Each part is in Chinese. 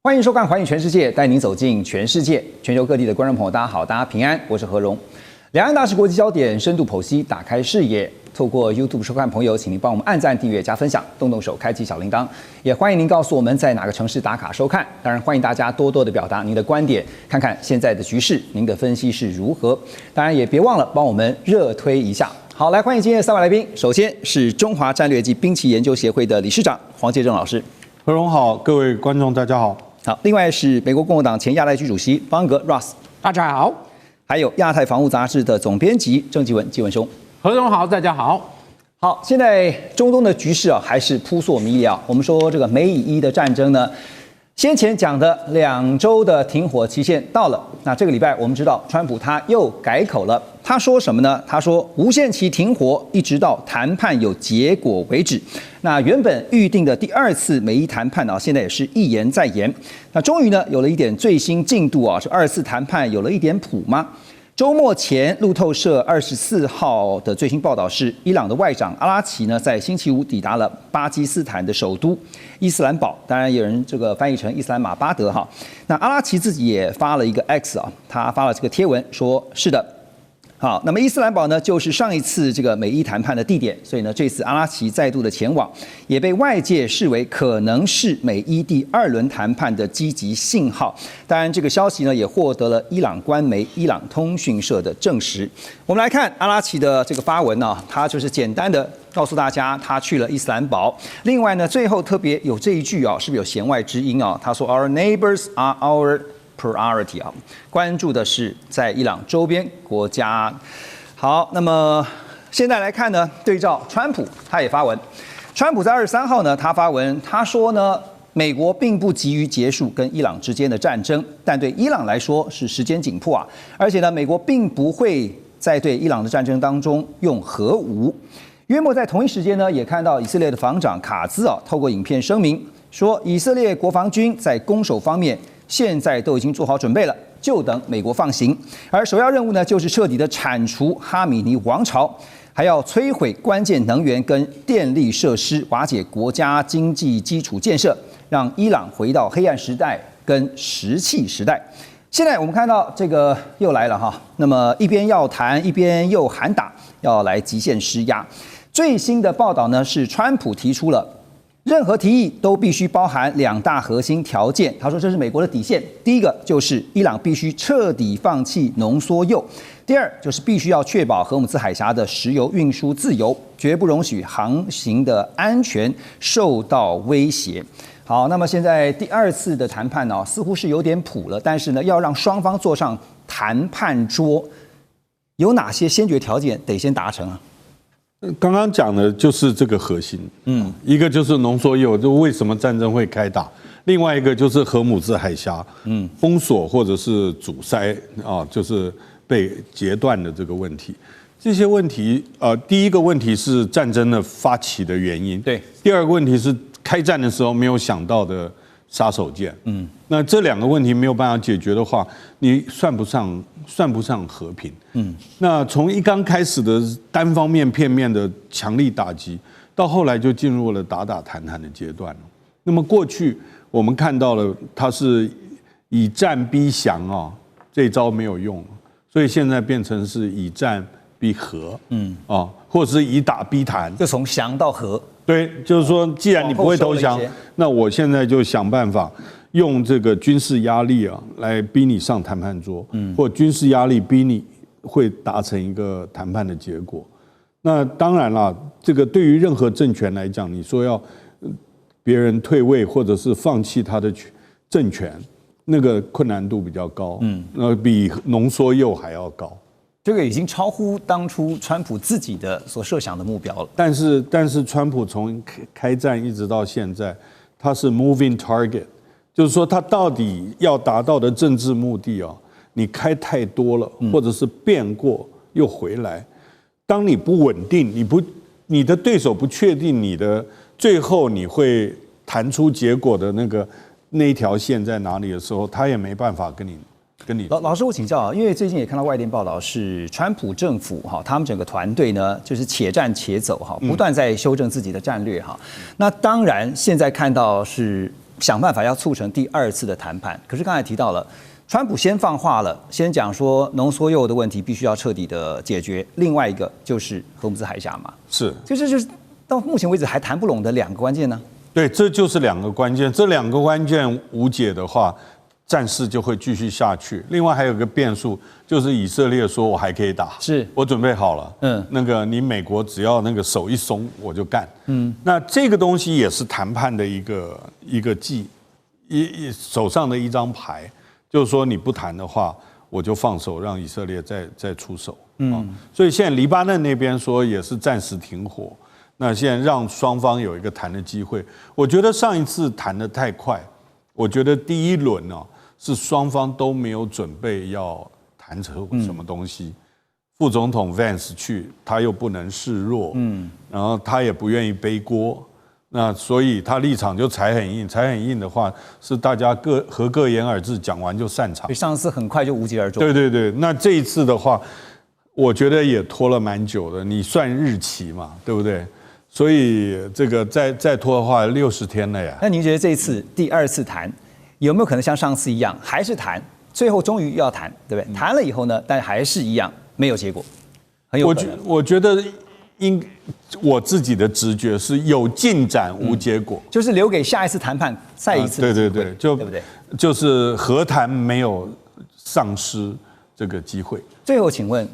欢迎收看《环宇全世界》，带您走进全世界。全球各地的观众朋友，大家好，大家平安，我是何荣。两岸大事国际焦点深度剖析，打开视野。透过 YouTube 收看朋友，请您帮我们按赞、订阅、加分享，动动手开启小铃铛。也欢迎您告诉我们在哪个城市打卡收看。当然，欢迎大家多多的表达您的观点，看看现在的局势，您的分析是如何。当然，也别忘了帮我们热推一下。好，来欢迎今天的三位来宾。首先是中华战略及兵棋研究协会的理事长黄介正老师。何荣好，各位观众大家好。好，另外是美国共和党前亚太区主席方格 Ross， 大家好。还有亚太防务杂志的总编辑郑继文继文兄。何总好，大家好。好，现在中东的局势啊还是扑朔迷离啊。我们说这个美以伊的战争呢，先前讲的2周的停火期限到了，那这个礼拜我们知道川普他又改口了，他说什么呢？他说无限期停火，一直到谈判有结果为止。那原本预定的第2次美伊谈判啊，现在也是一延再延。那终于呢有了一点最新进度啊，这2次谈判有了一点谱吗？周末前，路透社24号的最新报道是，伊朗的外长阿拉奇呢，在星期五抵达了巴基斯坦的首都伊斯兰堡，当然有人这个翻译成伊斯兰马巴德哈。那阿拉奇自己也发了一个 X 啊，他发了这个贴文说，是的。好，那么伊斯兰堡呢，就是上一次这个美伊谈判的地点，所以呢，这次阿拉奇再度的前往，也被外界视为可能是美伊第2轮谈判的积极信号。当然，这个消息呢，也获得了伊朗官媒伊朗通讯社的证实。我们来看阿拉奇的这个发文呢，他就是简单的告诉大家，他去了伊斯兰堡。另外呢，最后特别有这一句啊，是不是有弦外之音啊？他说 ：“Our neighbors are our priority 啊，关注的是在伊朗周边国家。好，那么现在来看呢，对照川普，他也发文。川普在23号呢，他发文，他说呢，美国并不急于结束跟伊朗之间的战争，但对伊朗来说是时间紧迫啊，而且呢，美国并不会在对伊朗的战争当中用核武。约莫在同一时间呢，也看到以色列的防长卡兹啊，透过影片声明说，以色列国防军在攻守方面现在都已经做好准备了，就等美国放行。而首要任务呢，就是彻底的铲除哈米尼王朝，还要摧毁关键能源跟电力设施，瓦解国家经济基础建设，让伊朗回到黑暗时代跟石器时代。现在我们看到这个又来了哈，那么一边要谈，一边又喊打，要来极限施压。最新的报道呢是川普提出了，任何提议都必须包含2大核心条件。他说这是美国的底线。第一个就是伊朗必须彻底放弃浓缩铀；第二就是必须要确保荷姆兹海峡的石油运输自由，绝不容许航行的安全受到威胁。好，那么现在第2次的谈判呢，似乎是有点谱了，但是呢，要让双方坐上谈判桌，有哪些先决条件得先达成啊？刚刚讲的就是这个核心，一个就是浓缩铀，就为什么战争会开打；另外一个就是荷姆兹海峡，封锁或者是阻塞啊，就是被截断的这个问题。这些问题，第一个问题是战争的发起的原因，对；第二个问题是开战的时候没有想到的杀手锏，那这2个问题没有办法解决的话，你算不上和平，那从一刚开始的单方面片面的强力打击，到后来就进入了打打谈谈的阶段了。那么过去我们看到了，它是以战逼降啊，这招没有用，所以现在变成是以战逼和，或者是以打逼谈，就从降到和。对，就是说，既然你不会投降，那我现在就想办法用这个军事压力啊，来逼你上谈判桌，或军事压力逼你会达成一个谈判的结果。那当然了，这个对于任何政权来讲，你说要别人退位或者是放弃他的政权，那个困难度比较高，比浓缩铀还要高。这个已经超乎当初川普自己的所设想的目标了。但是川普从开战一直到现在，他是 moving target， 就是说他到底要达到的政治目的啊，你开太多了，或者是变过又回来。当你不稳定，你的对手不确定你的最后你会谈出结果的那一条线在哪里的时候，他也没办法跟你。老师，我请教啊，因为最近也看到外电报道，是川普政府哈，他们整个团队呢，就是且战且走哈，不断在修正自己的战略哈。那当然，现在看到是想办法要促成第2次的谈判。可是刚才提到了，川普先放话了，先讲说浓缩铀的问题必须要彻底的解决，另外一个就是荷姆斯海峡嘛，是，就是到目前为止还谈不拢的2个关键呢。对，这就是2个关键，这2个关键无解的话，战事就会继续下去。另外还有个变数，就是以色列说我还可以打，是我准备好了，那个你美国只要那个手一松我就干，那这个东西也是谈判的一个手上的一张牌，就是说你不谈的话，我就放手让以色列再出手，所以现在黎巴嫩那边说也是暂时停火。那现在让双方有一个谈的机会，我觉得上一次谈得太快，我觉得第一轮是双方都没有准备要谈成什么东西。副总统 Vance 去，他又不能示弱，然后他也不愿意背锅，那所以他立场就踩很硬，踩很硬的话是大家各言而至，讲完就散场。上次很快就无疾而终。对，那这一次的话，我觉得也拖了蛮久的，你算日期嘛，对不对？所以这个再拖的话60天了呀。那您觉得这一次第2次谈有没有可能像上次一样，还是谈，最后终于要谈，对不对？谈了以后呢，但还是一样没有结果，很有可能。我觉得我自己的直觉是有进展无结果，就是留给下一次谈判再一次的机会，对，对不对？就是和谈没有丧失这个机会。最后请问，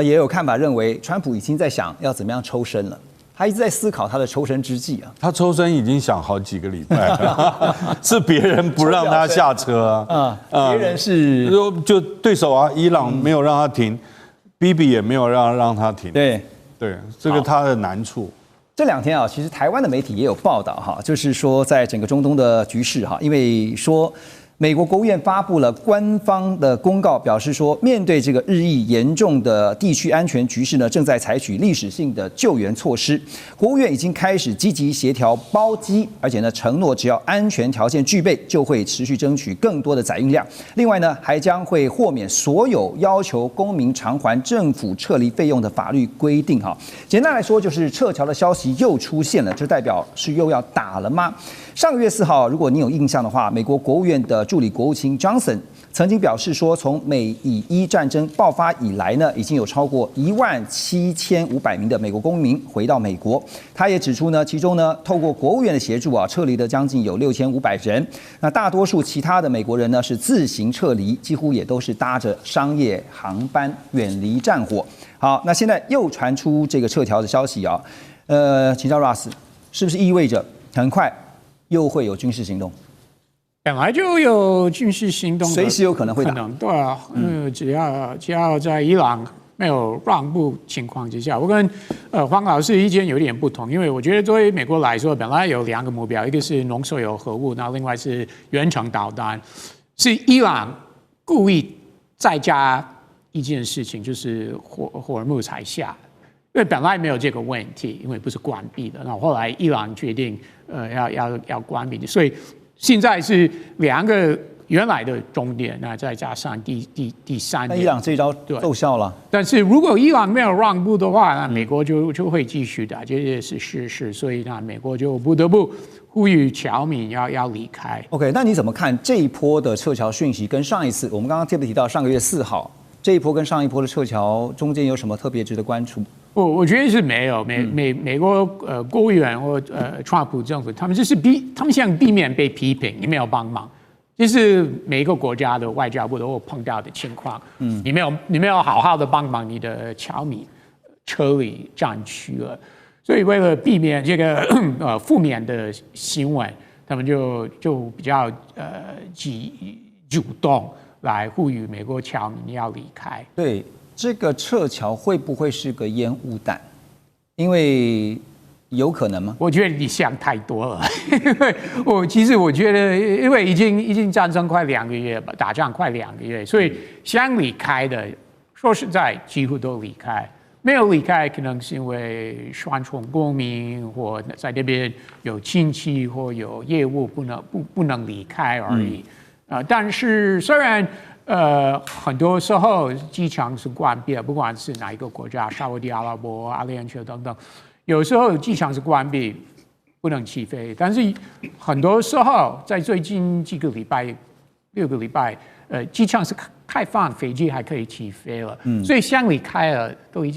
也有看法认为，川普已经在想要怎么样抽身了。他一直在思考他的抽身之计啊。他抽身已经想好几个礼拜了，是别人不让他下车啊。别人是就对手啊，伊朗没有让他停，Bibi 也没有让他停。对，这个他的难处。这2天啊，其实台湾的媒体也有报道哈，就是说在整个中东的局势哈，因为说。美国国务院发布了官方的公告，表示说，面对这个日益严重的地区安全局势呢，正在采取历史性的救援措施。国务院已经开始积极协调包机，而且呢，承诺只要安全条件具备，就会持续争取更多的载运量。另外呢，还将会豁免所有要求公民偿还政府撤离费用的法律规定。哈，简单来说，就是撤侨的消息又出现了，这代表是又要打了吗？上个月4号，如果您有印象的话，美国国务院的助理国务卿 Johnson 曾经表示说，从美以伊战争爆发以来呢，已经有超过17500名的美国公民回到美国。他也指出呢，其中呢，透过国务院的协助啊，撤离的将近有6500人。那大多数其他的美国人呢是自行撤离，几乎也都是搭着商业航班远离战火。好，那现在又传出这个撤侨的消息啊，请教 Russ， 是不是意味着很快又会有军事行动？本来就有军事行动，随时有可能会打。对啊，只要在伊朗没有让步情况之下，我跟黄老师意见有点不同，因为我觉得作为美国来说，本来有2个目标，一个是浓缩铀核物，那另外是远程导弹，是伊朗故意再加一件事情，就是霍尔木兹海峡。因为本来没有这个问题，因为不是关闭的，那后来伊朗决定要关闭的，所以现在是2个原来的终点，那再加上第3点。那伊朗这一招奏效了。但是如果伊朗没有让步的话，那美国就会继续打，这也是事实，所以那美国就不得不呼吁侨民要离开。OK， 那你怎么看这一波的撤侨讯息跟上一次我们刚刚特别提到上个月4号这一波跟上一波的撤侨中间有什么特别值得关注？我觉得是没有，美国国务院或川普政府，他们想避免被批评，你没有帮忙，这是每一个国家的外交部都会碰到的情况。你没有好好的帮忙你的侨民撤离战区了，所以为了避免这个负面的新闻，他们就比较主动来呼吁美国侨民要离开。对。这个撤侨会不会是个烟雾弹？因为有可能吗？我觉得你想太多了。其实我觉得，因为已经战争快2个月吧，打仗快2个月，所以想离开的，说实在几乎都离开。没有离开，可能是因为双重公民或在那边有亲戚或有业务不能离开而已。但是虽然。很多时候机场是关闭的，不管是哪一个国家，沙烏地阿拉伯、阿联酋等等，有时候机场是关闭，不能起飞。但是很多时候在最近几个礼拜、6个礼拜，机场是开放，飞机还可以起飞了，所以想离开了，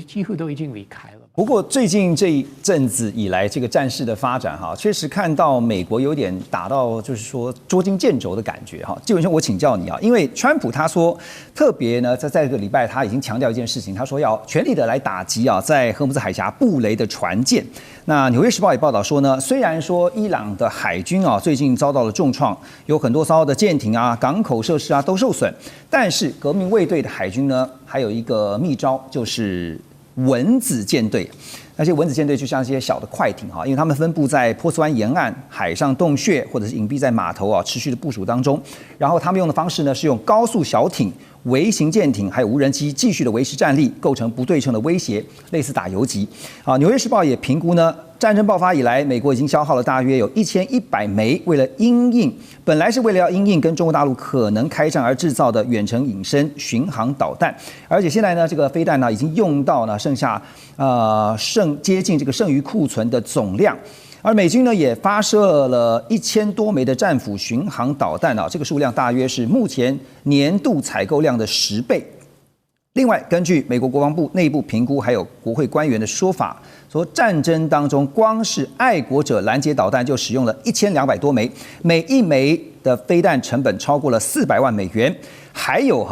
几乎都已经离开了。不过最近这一阵子以来，这个战事的发展哈，确实看到美国有点打到就是说捉襟见肘的感觉哈。纪文兄，我请教你啊，因为川普他说，特别呢在这个礼拜他已经强调一件事情，他说要全力的来打击啊在荷姆兹海峡布雷的船舰。那《纽约时报》也报道说呢，虽然说伊朗的海军啊最近遭到了重创，有很多艘的舰艇啊、港口设施啊都受损，但是革命卫队的海军呢还有一个秘招，就是蚊子舰队。那些蚊子舰队就像一些小的快艇哈，因为他们分布在波斯湾沿岸、海上洞穴或者是隐蔽在码头啊，持续的部署当中。然后他们用的方式呢是用高速小艇、微型舰艇还有无人机继续的维持战力，构成不对称的威胁，类似打游击。啊，《纽约时报》也评估呢，战争爆发以来，美国已经消耗了大约有1100枚为了本来是为了要因应跟中国大陆可能开战而制造的远程隐身巡航导弹，而且现在呢，这个飞弹呢已经用到呢剩下接近这个剩余库存的总量。而美军呢也发射了1000多枚的战斧巡航导弹啊，这个数量大约是目前年度采购量的10倍。另外，根据美国国防部内部评估，还有国会官员的说法，说战争当中光是爱国者拦截导弹就使用了1200多枚，每一枚的飞弹成本超过了400万美元，还有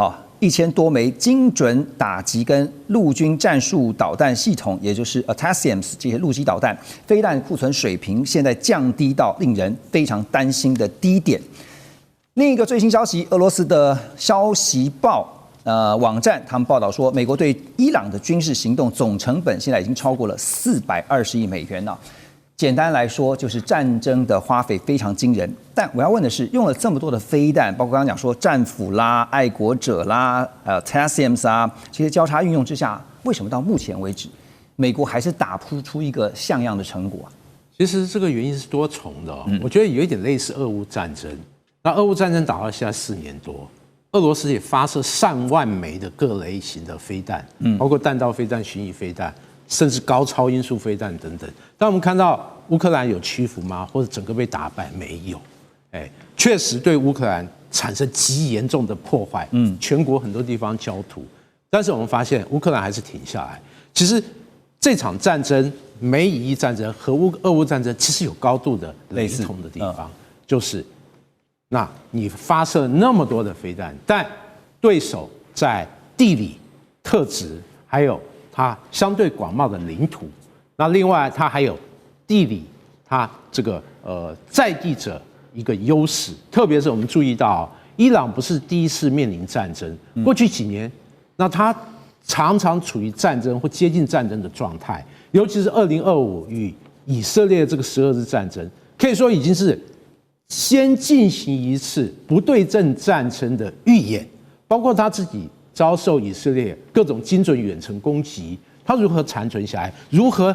1000多枚精准打击跟陆军战术导弹系统，也就是 ATACMS 这些陆基导弹，飞弹库存水平现在降低到令人非常担心的低点。另一个最新消息，俄罗斯的消息报网站他们报道说，美国对伊朗的军事行动总成本现在已经超过了420亿美元了。简单来说，就是战争的花费非常惊人。但我要问的是，用了这么多的飞弹，包括刚刚讲说战斧啦、爱国者啦、TACMS 啊，这些交叉运用之下，为什么到目前为止，美国还是打不出一个像样的成果啊？其实这个原因是多重的哦。我觉得有一点类似俄乌战争。那俄乌战争打到现在4年多，俄罗斯也发射上万枚的各类型的飞弹，包括弹道飞弹、巡弋飞弹，甚至高超音速飞弹等等。但我们看到乌克兰有屈服吗？或者整个被打败？没有。确实对乌克兰产生极严重的破坏，全国很多地方焦土。但是我们发现乌克兰还是停下来。其实这场战争，美以伊战争和俄乌战争其实有高度的雷同的地方，就是那你发射那么多的飞弹，但对手在地理特质还有它相对广袤的领土，那另外它还有地理它这个在地者一个优势，特别是我们注意到伊朗不是第一次面临战争，过去几年，那它常常处于战争或接近战争的状态，尤其是2025与以色列这个12日战争，可以说已经是先进行一次不对称战争的预演，包括他自己遭受以色列各种精准远程攻击，他如何残存下来，如何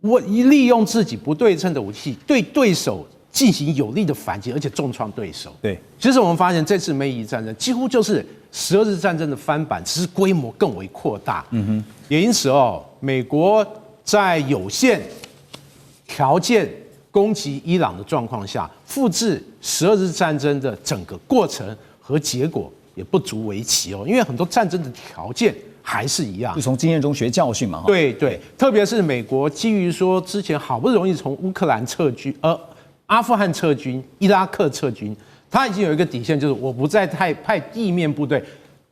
利用自己不对称的武器对对手进行有力的反击，而且重创对手。对，其实我们发现这次美以战争几乎就是12日战争的翻版，只是规模更为扩大。也因此美国在有限条件攻击伊朗的状况下，复制12日战争的整个过程和结果也不足为奇因为很多战争的条件还是一样，就从经验中学教训嘛。对对，特别是美国基于说之前好不容易从乌克兰撤军，阿富汗撤军、伊拉克撤军，他已经有一个底线，就是我不再派地面部队，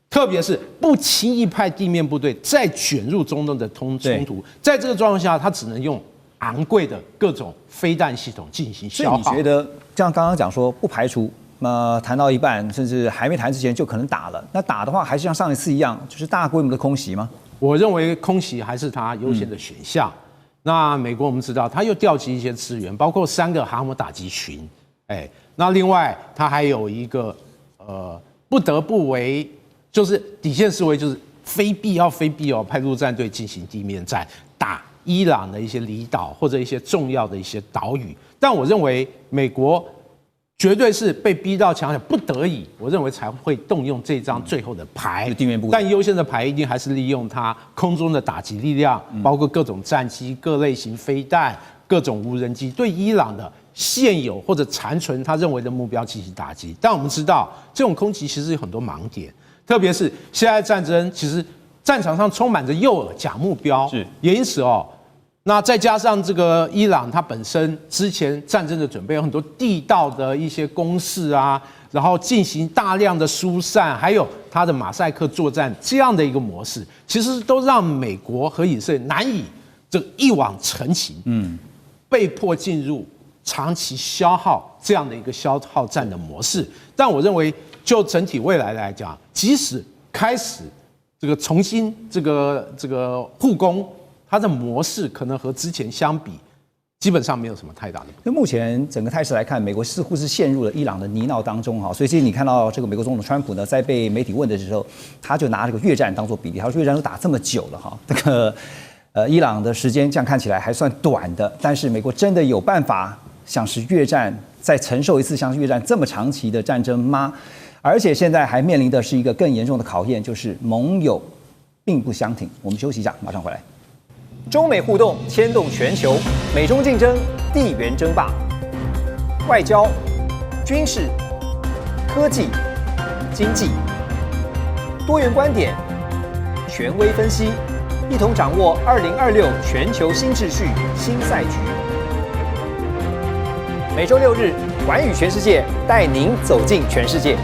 特别是不轻易派地面部队再卷入中东的冲突。在这个状况下，他只能用昂贵的各种飞弹系统进行消耗。所以你觉得，像刚刚讲说，不排除谈到一半，甚至还没谈之前就可能打了。那打的话，还是像上一次一样，就是大规模的空袭吗？我认为空袭还是它优先的选项。那美国我们知道，它又调集一些资源，包括3个航母打击群，那另外它还有一个不得不为，就是底线思维，就是非必要派陆战队进行地面战，打伊朗的一些离岛或者一些重要的一些岛屿。但我认为美国绝对是被逼到墙角，不得已，我认为才会动用这张最后的牌，地面部队。但优先的牌一定还是利用它空中的打击力量，包括各种战机、各类型飞弹、各种无人机，对伊朗的现有或者残存他认为的目标进行打击。但我们知道，这种攻击其实有很多盲点，特别是现在战争，其实战场上充满着诱饵、假目标，也因此那再加上这个伊朗它本身之前战争的准备有很多地道的一些攻势啊，然后进行大量的疏散，还有它的马赛克作战这样的一个模式，其实都让美国和以色列难以这个一网成擒，被迫进入长期消耗这样的一个消耗战的模式。但我认为，就整体未来来讲，即使开始这个重新这个互攻，它的模式可能和之前相比，基本上没有什么太大的不同。那目前整个态势来看，美国似乎是陷入了伊朗的泥淖当中哈，所以其实你看到这个美国总统川普呢，在被媒体问的时候，他就拿这个越战当做比例，他说越战都打这么久了哈，这个伊朗的时间这样看起来还算短的，但是美国真的有办法像是越战再承受一次像是越战这么长期的战争吗？而且现在还面临的是一个更严重的考验，就是盟友并不相挺。我们休息一下，马上回来。中美互动牵动全球，美中竞争，地缘争霸，外交、军事、科技、经济，多元观点，权威分析，一同掌握2026全球新秩序、新赛局。每周6日，寰宇全世界带您走进全世界。